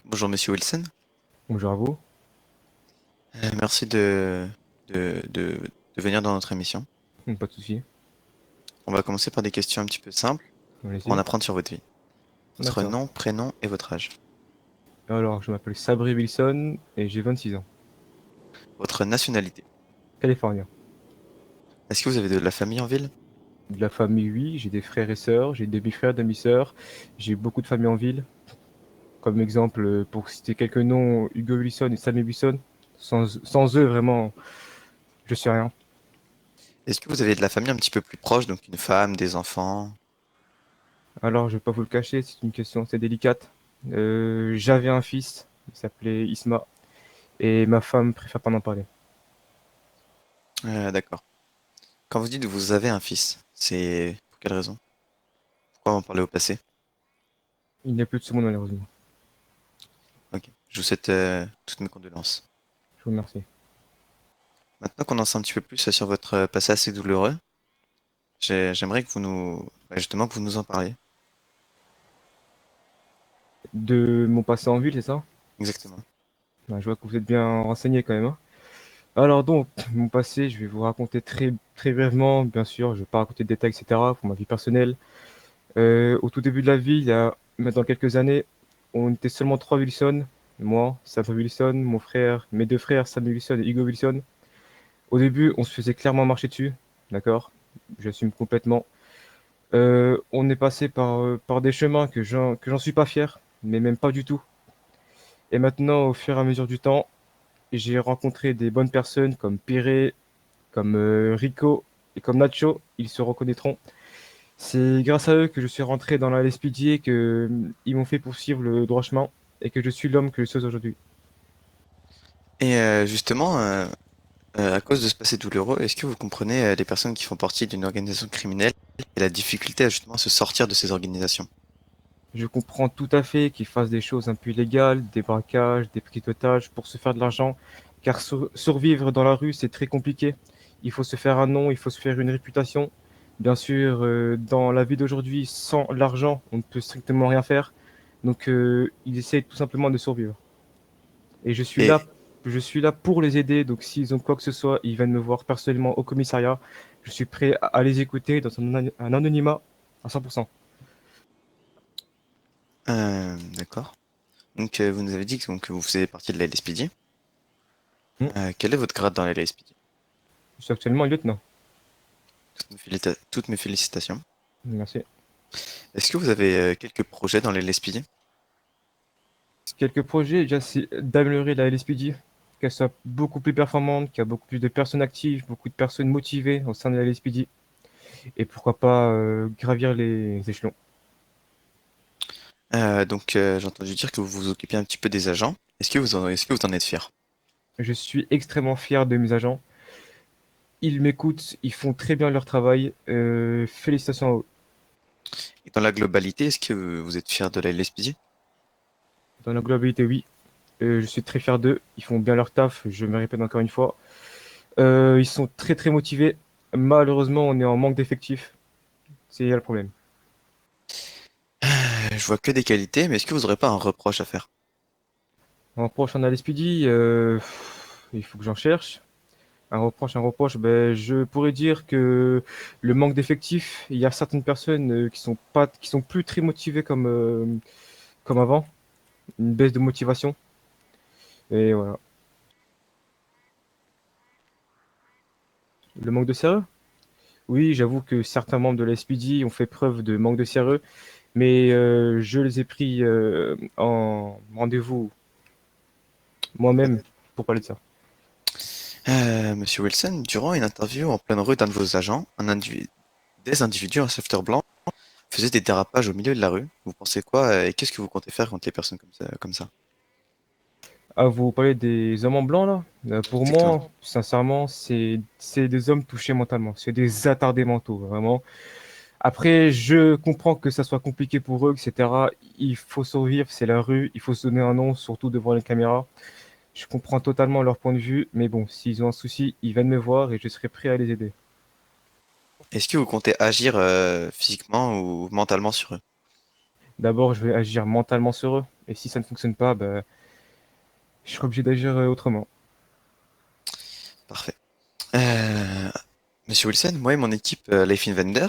Bonjour Monsieur Wilson. Bonjour à vous. Merci de, de, de venir dans notre émission. Pas de souci. On va commencer par des questions un petit peu simples pour en Allez-y. apprendre sur votre vie. Votre D'accord. nom, prénom et votre âge. Alors, je m'appelle Sabri Wilson et j'ai 26 ans. Votre nationalité. Californien. Est-ce que vous avez de la famille en ville? De la famille, oui. J'ai des frères et sœurs. J'ai des demi-frères, demi-sœurs. J'ai beaucoup de familles en ville. Comme exemple, pour citer quelques noms, Hugo Wilson et Sammy Wilson. Sans eux, vraiment, je suis rien. Est-ce que vous avez de la famille un petit peu plus proche, donc une femme, des enfants? Alors, je vais pas vous le cacher, c'est une question assez délicate. J'avais un fils, il s'appelait Isma, et ma femme préfère pas en parler. D'accord. Quand vous dites que vous avez un fils, c'est pour quelle raison? Pourquoi en parler au passé? Il n'y a plus de ce monde, malheureusement. Ok. Je vous souhaite toutes mes condoléances. Je vous remercie. Maintenant qu'on en sait un petit peu plus sur votre passé assez douloureux, j'aimerais que vous nous, justement, que vous nous en parliez. De mon passé en ville, c'est ça? Exactement. Je vois que vous êtes bien renseigné quand même, hein. Alors donc, mon passé, je vais vous raconter très, très brièvement, bien sûr, je ne vais pas raconter de détails, etc., pour ma vie personnelle. Au tout début de la vie, il y a maintenant quelques années, on était seulement trois Wilson, moi, Sam Wilson, mon frère, mes deux frères, Sam Wilson et Hugo Wilson. Au début, on se faisait clairement marcher dessus, d'accord? J'assume complètement. On est passé par des chemins que j'en suis pas fier, mais même pas du tout. Et maintenant, au fur et à mesure du temps, j'ai rencontré des bonnes personnes comme Perret, comme Rico et comme Nacho, ils se reconnaîtront. C'est grâce à eux que je suis rentré dans la LSPD et que ils m'ont fait poursuivre le droit chemin et que je suis l'homme que je suis aujourd'hui. Et justement, à cause de ce passé douloureux, est-ce que vous comprenez les personnes qui font partie d'une organisation criminelle et la difficulté à justement se sortir de ces organisations? Je comprends tout à fait qu'ils fassent des choses un peu illégales, des braquages, des pris d'otages pour se faire de l'argent, car survivre dans la rue, c'est très compliqué. Il faut se faire un nom, il faut se faire une réputation. Bien sûr, dans la vie d'aujourd'hui, sans l'argent, on ne peut strictement rien faire. Donc, ils essayent tout simplement de survivre. Et Et je suis là pour les aider. Donc, s'ils ont quoi que ce soit, ils viennent me voir personnellement au commissariat. Je suis prêt à les écouter dans un anonymat à 100%. d'accord. Donc vous nous avez dit que vous faisiez partie de la LSPD. Hmm. Quel est votre grade dans la LSPD? Je suis actuellement lieutenant. Toutes mes félicitations. Merci. Est-ce que vous avez quelques projets dans la LSPD? Quelques projets, déjà, c'est d'améliorer la LSPD, qu'elle soit beaucoup plus performante, qu'il y a beaucoup plus de personnes actives, beaucoup de personnes motivées au sein de la LSPD. Et pourquoi pas gravir les échelons. Donc j'ai entendu dire que vous vous occupiez un petit peu des agents. Est-ce que vous en êtes fier? Je suis extrêmement fier de mes agents. Ils m'écoutent, ils font très bien leur travail. Félicitations à eux. Et dans la globalité, est-ce que vous êtes fier de la LSPD? Dans la globalité, oui. Je suis très fier d'eux. Ils font bien leur taf, je me répète encore une fois. Ils sont très très motivés. Malheureusement, on est en manque d'effectifs. C'est le problème. Je vois que des qualités, mais est-ce que vous n'aurez pas un reproche à faire? En reproche en LSPD, il faut que j'en cherche. Un reproche, ben, je pourrais dire que le manque d'effectifs, il y a certaines personnes qui sont plus très motivées comme avant, une baisse de motivation. Et voilà. Le manque de sérieux? Oui, j'avoue que certains membres de la SPD ont fait preuve de manque de sérieux, mais je les ai pris en rendez-vous moi-même pour parler de ça. Monsieur Wilson, durant une interview en pleine rue d'un de vos agents, des individus en sauveteur blanc faisaient des dérapages au milieu de la rue. Vous pensez quoi et qu'est-ce que vous comptez faire contre les personnes comme ça? Ah, vous parlez des hommes en blanc là? Pour Exactement. moi, sincèrement, c'est des hommes touchés mentalement, c'est des attardés mentaux, vraiment. Après, je comprends que ça soit compliqué pour eux, etc. Il faut survivre, c'est la rue, il faut se donner un nom, surtout devant les caméras. Je comprends totalement leur point de vue, mais bon, s'ils ont un souci, ils viennent me voir et je serai prêt à les aider. Est-ce que vous comptez agir physiquement ou mentalement sur eux? D'abord, je vais agir mentalement sur eux Et si ça ne fonctionne pas, bah, je serai obligé d'agir autrement. Parfait. Euh, Monsieur Wilson, moi et mon équipe Life Invander,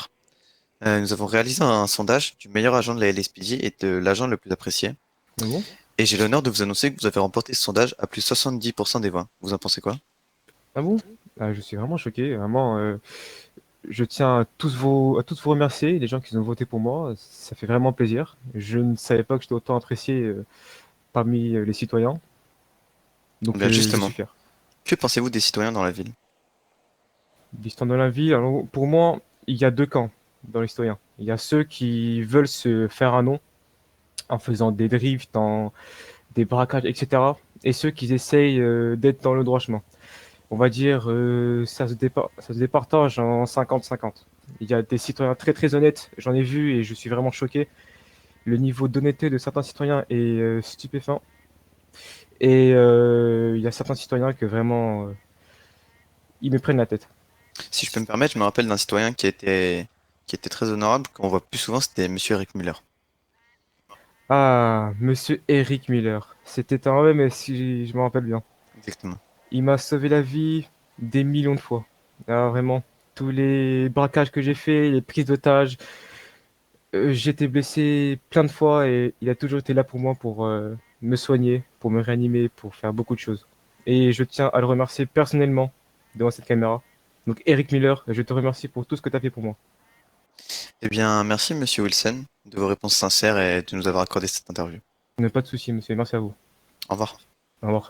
nous avons réalisé un sondage du meilleur agent de la LSPD et de l'agent le plus apprécié. Ah bon? Et j'ai l'honneur de vous annoncer que vous avez remporté ce sondage à plus de 70% des voix. Vous en pensez quoi? Ah bon? Ah, je suis vraiment choqué. Vraiment, je tiens à tous vous remercier, les gens qui ont voté pour moi. Ça fait vraiment plaisir. Je ne savais pas que j'étais autant apprécié parmi les citoyens. Donc, Bien je suis justement, fier. que pensez-vous des citoyens dans la ville? L'histoire de la vie, alors, pour moi, il y a deux camps dans les citoyens. Il y a ceux qui veulent se faire un nom en faisant des drifts, des braquages, etc. Et ceux qui essayent d'être dans le droit chemin. On va dire, ça se départage en 50-50. Il y a des citoyens très très honnêtes, j'en ai vu et je suis vraiment choqué. Le niveau d'honnêteté de certains citoyens est stupéfiant. Et il y a certains citoyens que vraiment, ils me prennent la tête. Si je peux me permettre, je me rappelle d'un citoyen qui était très honorable, qu'on voit plus souvent, c'était Monsieur Eric Muller. Ah, monsieur Eric Miller. C'était un vrai, mais si je me rappelle bien. Exactement. Il m'a sauvé la vie des millions de fois. Ah, vraiment. Tous les braquages que j'ai faits, les prises d'otages, j'ai été blessé plein de fois et il a toujours été là pour moi pour me soigner, pour me réanimer, pour faire beaucoup de choses. Et je tiens à le remercier personnellement devant cette caméra. Donc Eric Miller, je te remercie pour tout ce que tu as fait pour moi. Eh bien, merci Monsieur Wilson de vos réponses sincères et de nous avoir accordé cette interview. Ne pas de souci, monsieur. Merci à vous. Au revoir. Au revoir.